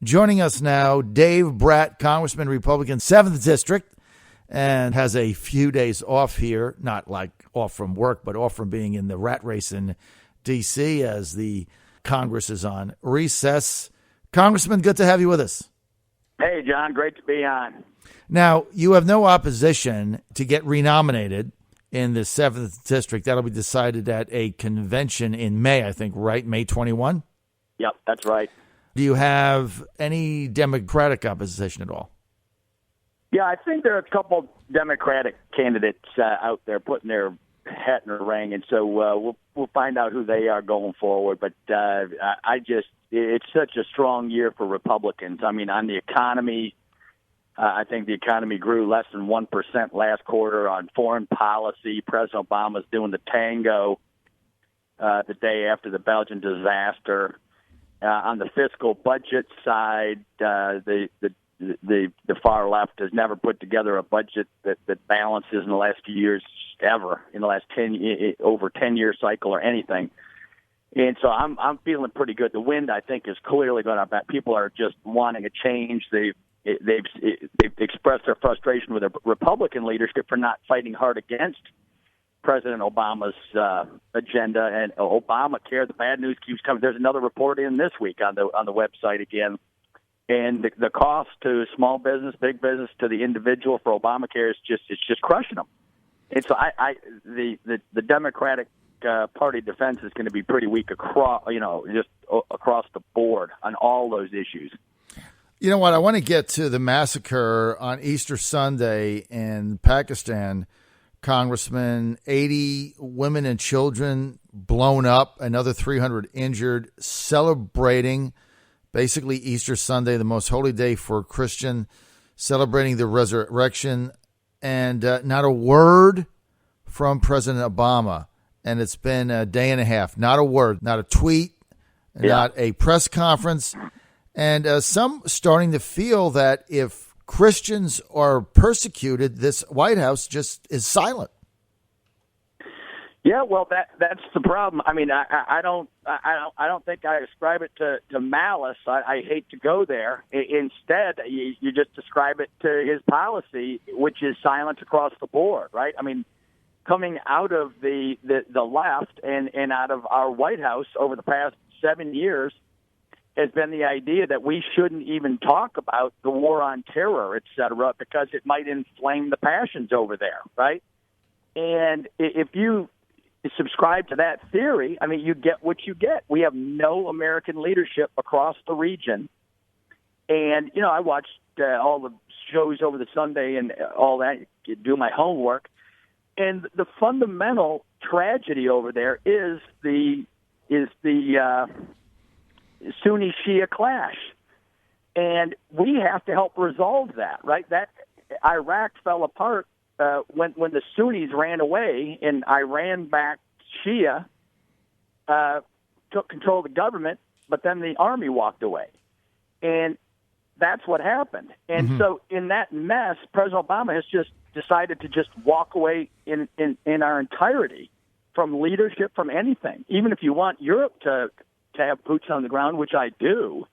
Joining us now, Dave Brat, Congressman, Republican, 7th District, and has a few days off here, not like off from work, but off from being in the rat race in D.C. as the Congress is on recess. Congressman, good to have you with us. Hey, John, great to be on. Now, you have no opposition to get renominated in the 7th District. That'll be decided at a convention in May, I think, right? May 21? Yep, that's right. Do you have any Democratic opposition at all? Yeah, I think there are a couple Democratic candidates out there putting their hat in the ring, and so we'll find out who they are going forward. But it's such a strong year for Republicans. I mean, on the economy, I think the economy grew less than 1% last quarter. On foreign policy, President Obama's doing the tango the day after the Belgian disaster. On the fiscal budget side, the far left has never put together a budget that balances in the last few years ever, in the last over 10-year cycle or anything. And so I'm feeling pretty good. The wind, I think, is clearly going to. People are just wanting a change. They've expressed their frustration with the Republican leadership for not fighting hard against President Obama's agenda and Obamacare. The bad news keeps coming. There's another report in this week on the website again, and the cost to small business, big business, to the individual for Obamacare is just crushing them. And so the Democratic Party defense is going to be pretty weak across the board on all those issues. You know what? I want to get to the massacre on Easter Sunday in Pakistan, Congressman. 80 women and children blown up, another 300 injured, celebrating basically Easter Sunday, the most holy day for a Christian, celebrating the resurrection, and not a word from President Obama. And it's been a day and a half. Not a word, not a tweet, not a press conference. And some starting to feel that if Christians are persecuted, this White House just is silent. Yeah, well, that's the problem. I mean, I don't think I ascribe it to malice. I hate to go there. Instead, you just describe it to his policy, which is silence across the board, right? I mean, coming out of the left and out of our White House over the past 7 years has been the idea that we shouldn't even talk about the war on terror, et cetera, because it might inflame the passions over there, right? And if you subscribe to that theory, I mean, you get what you get. We have no American leadership across the region. And, I watched all the shows over the Sunday and all that, do my homework. And the fundamental tragedy over there is the Sunni Shia clash, and we have to help resolve that. Right, that Iraq fell apart when the Sunnis ran away, and Iran-backed Shia took control of the government, but then the army walked away, and that's what happened. And so, in that mess, President Obama has just decided to just walk away in our entirety from leadership, from anything. Even if you want Europe to have boots on the ground, which I do,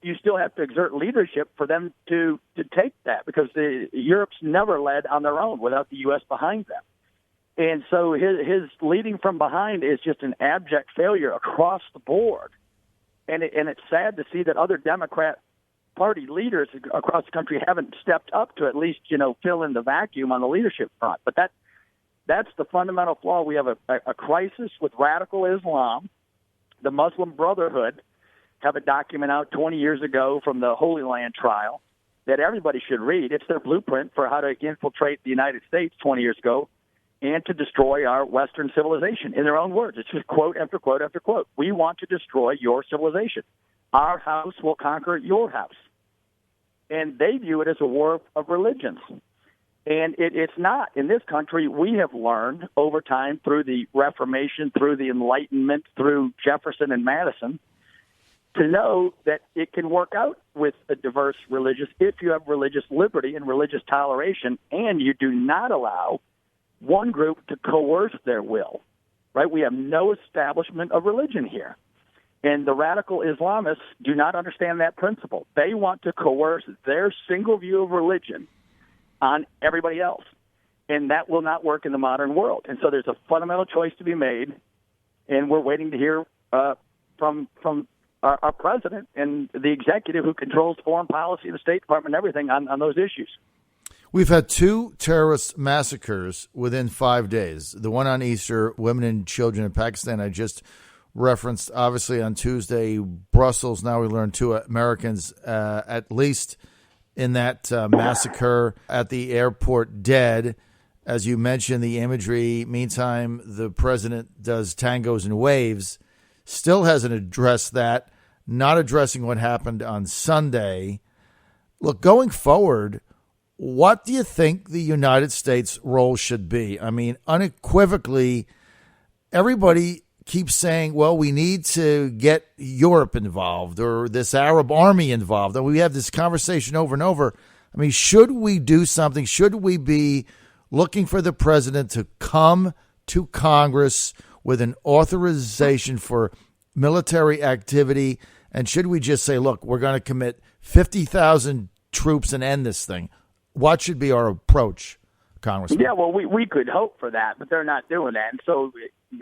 you still have to exert leadership for them to take that, because Europe's never led on their own without the U.S. behind them. And so his leading from behind is just an abject failure across the board. And it's sad to see that other Democrat Party leaders across the country haven't stepped up to at least, fill in the vacuum on the leadership front. But that's the fundamental flaw. We have a crisis with radical Islam. The Muslim Brotherhood have a document out 20 years ago from the Holy Land trial that everybody should read. It's their blueprint for how to infiltrate the United States 20 years ago and to destroy our Western civilization. In their own words, it's just quote after quote after quote. We want to destroy your civilization. Our house will conquer your house. And they view it as a war of religions. And it's not. In this country, we have learned over time through the Reformation, through the Enlightenment, through Jefferson and Madison, to know that it can work out with a diverse religious if you have religious liberty and religious toleration, and you do not allow one group to coerce their will, right? We have no establishment of religion here. And the radical Islamists do not understand that principle. They want to coerce their single view of religion on everybody else. And that will not work in the modern world. And so there's a fundamental choice to be made, and we're waiting to hear from our president and the executive who controls foreign policy, the State Department, and everything on those issues. We've had 2 terrorist massacres within 5 days. The one on Easter, women and children in Pakistan, I just referenced. Obviously on Tuesday, Brussels. Now we learned 2 Americans at least in that massacre at the airport dead. As you mentioned, the imagery. Meantime, the president does tangos and waves. Still hasn't addressed that. Not addressing what happened on Sunday. Look, going forward, what do you think the United States role should be? I mean, unequivocally, everybody keeps saying, well, we need to get Europe involved or this Arab army involved. And we have this conversation over and over. I mean, should we do something? Should we be looking for the president to come to Congress with an authorization for military activity? And should we just say, look, we're going to commit 50,000 troops and end this thing? What should be our approach, Congressman? Yeah, well, we could hope for that, but they're not doing that. And so,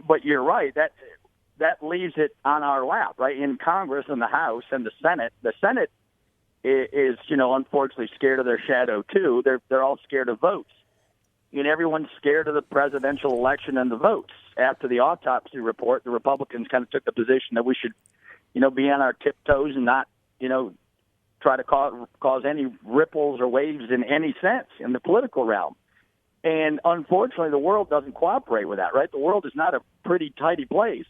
but you're right, that leaves it on our lap, right? In Congress and the House and the Senate. The Senate is, unfortunately scared of their shadow too. They're all scared of votes. And everyone's scared of the presidential election and the votes. After the autopsy report, the Republicans kind of took the position that we should, be on our tiptoes and not, try to cause any ripples or waves in any sense in the political realm. And unfortunately, the world doesn't cooperate with that, right? The world is not a pretty, tidy place,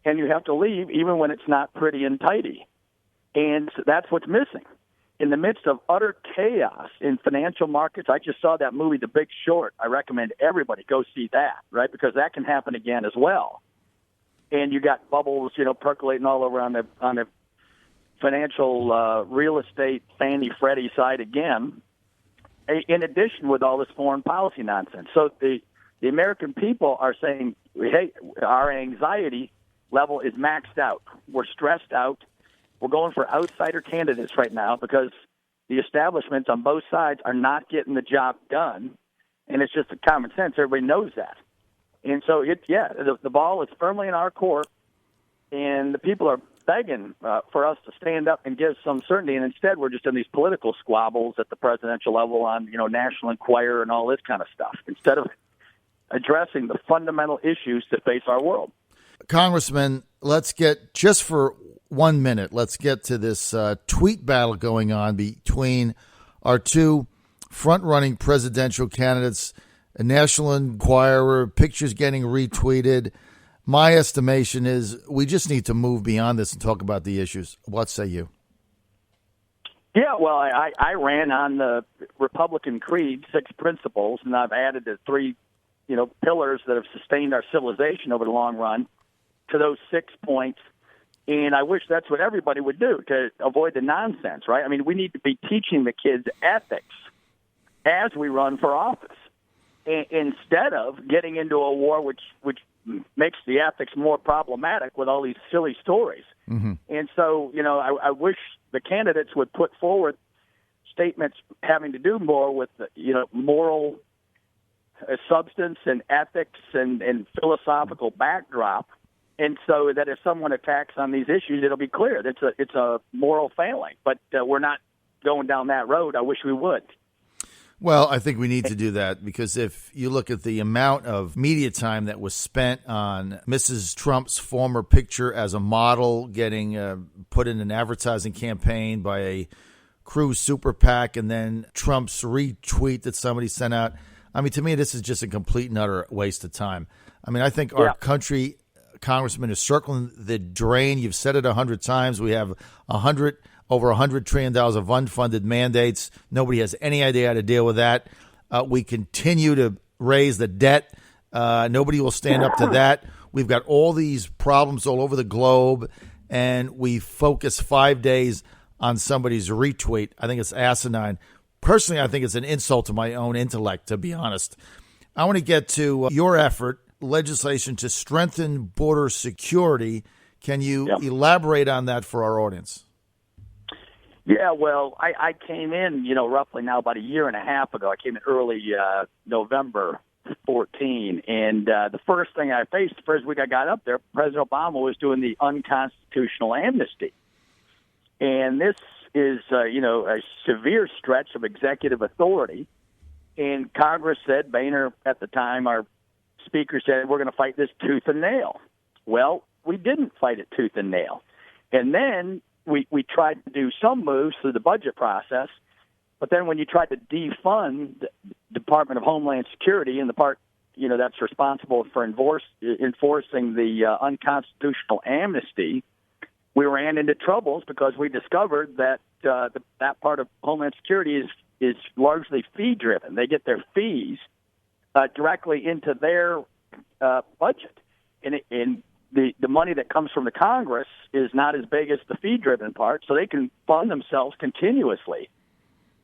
and you have to leave even when it's not pretty and tidy. And that's what's missing. In the midst of utter chaos in financial markets, I just saw that movie, The Big Short. I recommend everybody go see that, right? Because that can happen again as well. And you got bubbles, percolating all over on the financial real estate Fannie Freddie side again, in addition with all this foreign policy nonsense. So the American people are saying, hey, our anxiety level is maxed out. We're stressed out. We're going for outsider candidates right now because the establishments on both sides are not getting the job done. And it's just a common sense. Everybody knows that. And so, the ball is firmly in our court, and the people are begging for us to stand up and give some certainty. And instead, we're just in these political squabbles at the presidential level on, National Enquirer and all this kind of stuff, instead of addressing the fundamental issues that face our world. Congressman, let's get, just for 1 minute, let's get to this tweet battle going on between our 2 front-running presidential candidates. A National Enquirer, pictures getting retweeted. My estimation is we just need to move beyond this and talk about the issues. What say you? Yeah, well, I ran on the Republican creed, 6 principles, and I've added the 3, pillars that have sustained our civilization over the long run to those 6 points. And I wish that's what everybody would do to avoid the nonsense, right? I mean, we need to be teaching the kids ethics as we run for office, instead of getting into a war which makes the ethics more problematic with all these silly stories. Mm-hmm. And so, I wish the candidates would put forward statements having to do more with, moral substance and ethics and philosophical backdrop. And so that if someone attacks on these issues, it'll be clear that it's a moral failing. But we're not going down that road. I wish we would. Well, I think we need to do that because if you look at the amount of media time that was spent on Mrs. Trump's former picture as a model getting put in an advertising campaign by a Cruz super PAC and then Trump's retweet that somebody sent out, I mean, to me, this is just a complete and utter waste of time. I mean, I think our country, Congressman, is circling the drain. You've said it 100 times. We have over $100 trillion of unfunded mandates. Nobody has any idea how to deal with that. We continue to raise the debt. Nobody will stand up to that. We've got all these problems all over the globe, and we focus 5 days on somebody's retweet. I think it's asinine. Personally, I think it's an insult to my own intellect, to be honest. I want to get to your effort, legislation to strengthen border security. Can you elaborate on that for our audience? Yeah, well, I came in, roughly now about a year and a half ago. I came in early November 14, and the first thing I faced, the first week I got up there, President Obama was doing the unconstitutional amnesty. And this is, a severe stretch of executive authority. And Congress said, Boehner at the time, our speaker said, we're going to fight this tooth and nail. Well, we didn't fight it tooth and nail. And then we tried to do some moves through the budget process, but then when you tried to defund the Department of Homeland Security and the part, that's responsible for enforcing the unconstitutional amnesty, we ran into troubles because we discovered that that part of Homeland Security is largely fee-driven. They get their fees directly into their budget, and the money that comes from the Congress is not as big as the fee-driven part, so they can fund themselves continuously.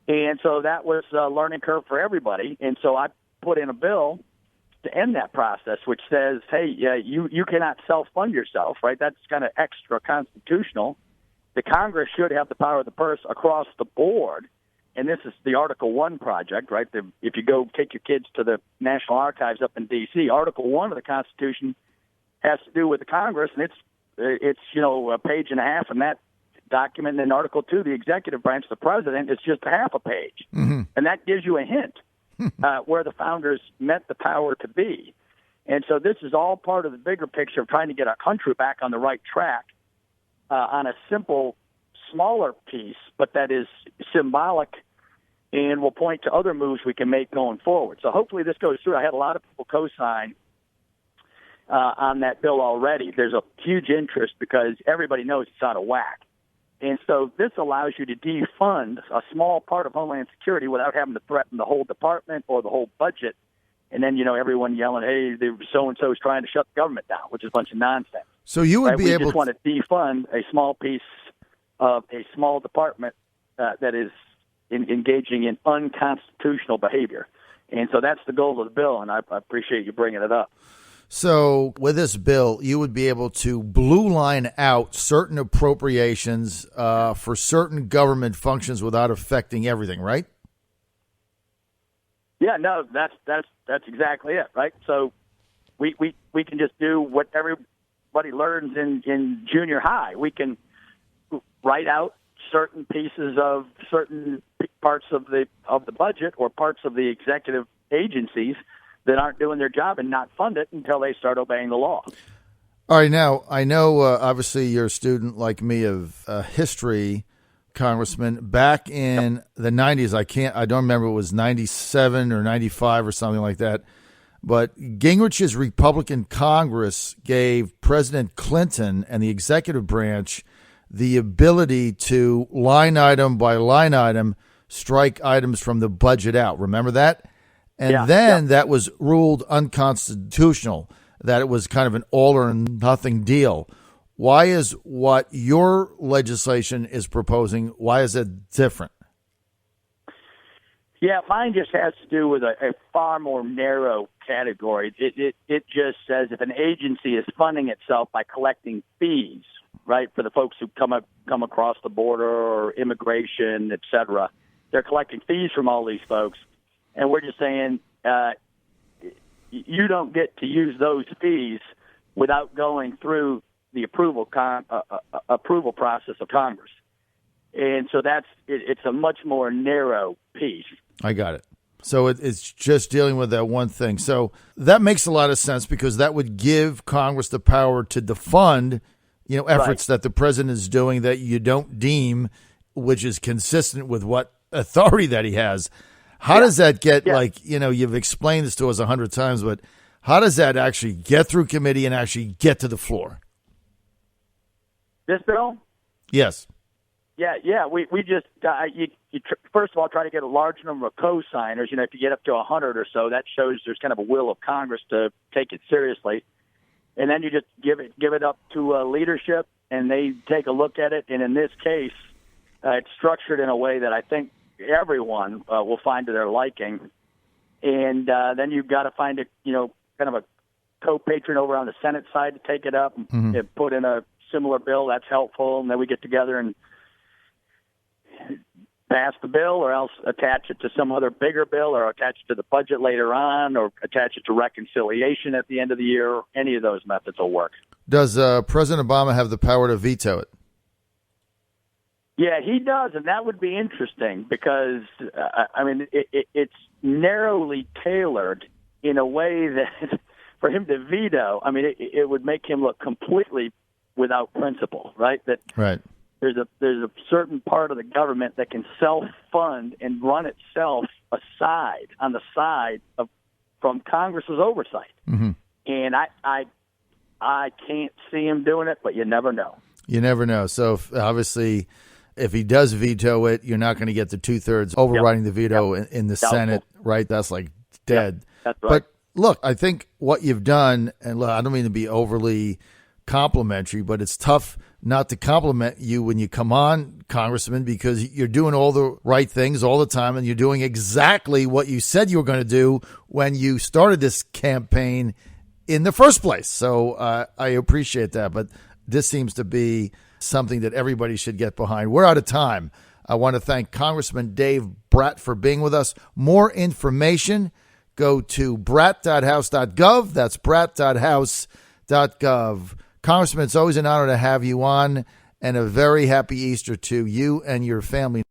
And so that was a learning curve for everybody. And so I put in a bill to end that process, which says, hey, you cannot self-fund yourself, right? That's kind of extra constitutional. The Congress should have the power of the purse across the board. And this is the Article 1 project, right? If you go take your kids to the National Archives up in D.C., Article 1 of the Constitution has to do with the Congress, and it's a page and a half in that document. And in Article 2, the executive branch, the president, is just a half a page. Mm-hmm. And that gives you a hint where the founders meant the power to be. And so this is all part of the bigger picture of trying to get our country back on the right track on a simple, smaller piece, but that is symbolic and will point to other moves we can make going forward. So hopefully this goes through. I had a lot of people co-sign on that bill already. There's a huge interest because everybody knows it's out of whack. And so this allows you to defund a small part of Homeland Security without having to threaten the whole department or the whole budget. And then, everyone yelling, hey, so-and-so is trying to shut the government down, which is a bunch of nonsense. So you would be able to... We just want to defund a small piece of a small department that is engaging in unconstitutional behavior. And so that's the goal of the bill, and I appreciate you bringing it up. So with this bill, you would be able to blue line out certain appropriations for certain government functions without affecting everything, right? Yeah, no, that's exactly it, right? So we can just do what everybody learns in junior high. We can write out certain pieces of certain parts of the budget or parts of the executive agencies that aren't doing their job and not fund it until they start obeying the law. All right. Now, I know, obviously, you're a student like me of history, Congressman. Back in the 90s, I don't remember, it was 97 or 95 or something like that. But Gingrich's Republican Congress gave President Clinton and the executive branch the ability to line item by line item strike items from the budget out. Remember that? And then that was ruled unconstitutional, that it was kind of an all or nothing deal. Why is what your legislation is proposing, why is it different? Yeah, mine just has to do with a far more narrow category. It just says if an agency is funding itself by collecting fees, right, for the folks who come across the border or immigration, et cetera, they're collecting fees from all these folks. And we're just saying you don't get to use those fees without going through the approval process of Congress. And so it's a much more narrow piece. I got it. So it's just dealing with that one thing. So that makes a lot of sense because that would give Congress the power to defund, efforts that the president is doing that you don't deem, which is consistent with what authority that he has. How does that get, you've explained this to us 100 times, but how does that actually get through committee and actually get to the floor? This bill? Yes. Yeah. We just, first of all, try to get a large number of co-signers. If you get up to 100 or so, that shows there's kind of a will of Congress to take it seriously. And then you just give it up to leadership, and they take a look at it. And in this case, it's structured in a way that I think everyone will find to their liking. And then you've got to find kind of a co-patron over on the Senate side to take it up and put in a similar bill, that's helpful. And then we get together and pass the bill, or else attach it to some other bigger bill, or attach it to the budget later on, or attach it to reconciliation at the end of the year. Any of those methods will work. Does President Obama have the power to veto it? Yeah, he does, and that would be interesting because, it's narrowly tailored in a way that for him to veto, it would make him look completely without principle, right? Right. There's a certain part of the government that can self-fund and run itself on the side from Congress's oversight. Mm-hmm. And I can't see him doing it, but you never know. You never know. So obviously, if he does veto it, you're not going to get the 2/3 overriding the veto in the Senate, right? That's like dead. Yep. That's right. But look, I think what you've done, and look, I don't mean to be overly complimentary, but it's tough not to compliment you when you come on, Congressman, because you're doing all the right things all the time, and you're doing exactly what you said you were going to do when you started this campaign in the first place. So I appreciate that, but this seems to be something that everybody should get behind. We're out of time. I want to thank Congressman Dave Brat for being with us. More information, go to brat.house.gov. That's brat.house.gov. Congressman, it's always an honor to have you on, and a very happy Easter to you and your family.